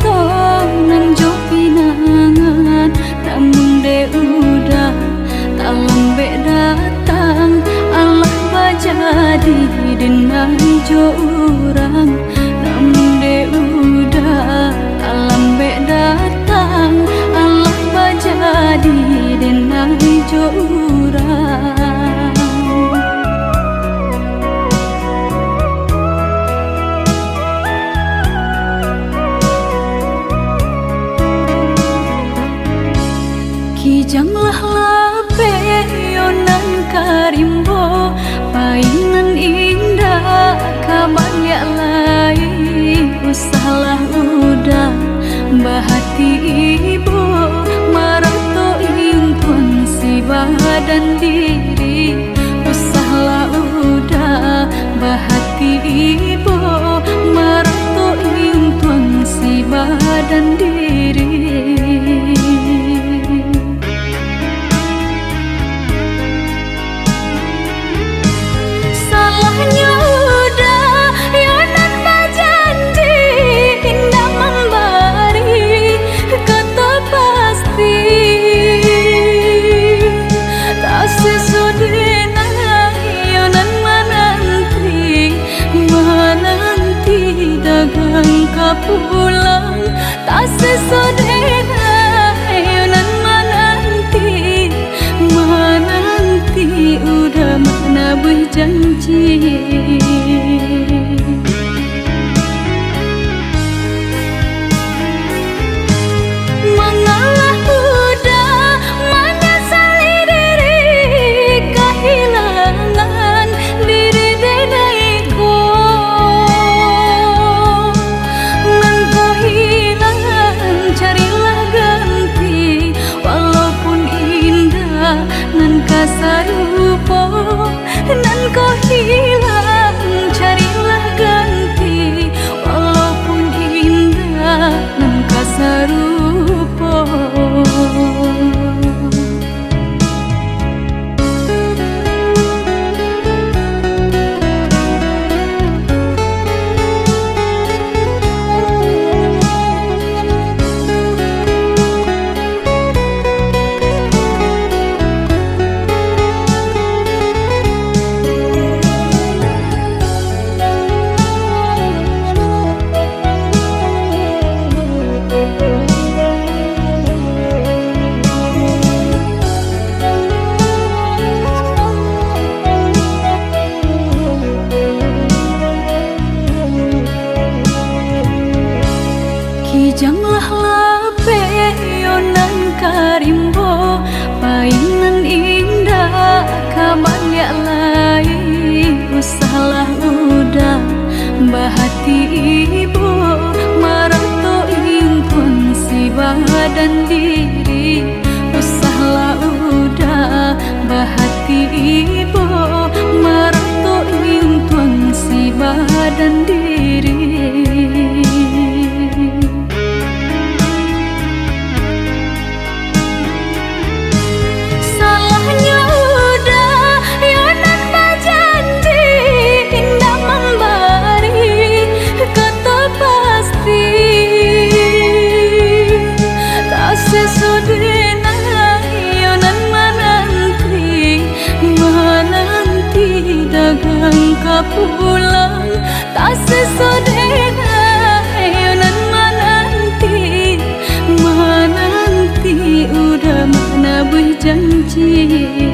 nan jo pinangan, namun de udah tak lambe datang. Allah bajadi denai jo urang, namun de udah tak lambe datang. Allah bajadi denai jo urang. Kijanglah lape yonan karimbo, painan indah kabanyak lai. Usahlah udah bahati ibu, marato impun si badan diri. Usahlah udah bahati ibu, marato impun si badan diri. Pulang tak sesodena yonan menanti udah mana berjanji. Mengalah udah menyesali diri, kehilangan diri denaiku. Carilah ganti, walaupun indah nan kasarupo, nan kau hilang. Carilah ganti, walaupun indah nan kasarupo. Kijanglah lape yonan karimbo, painan indah kabanyak lai. Usahlah udah bahati ibu, marato impun si badan diri. Usahlah udah bahati ibu, marato impun si badan diri. Sesodena yonan menanti dagang kapulang. Tak sesodena yonan menanti udah mana berjanji.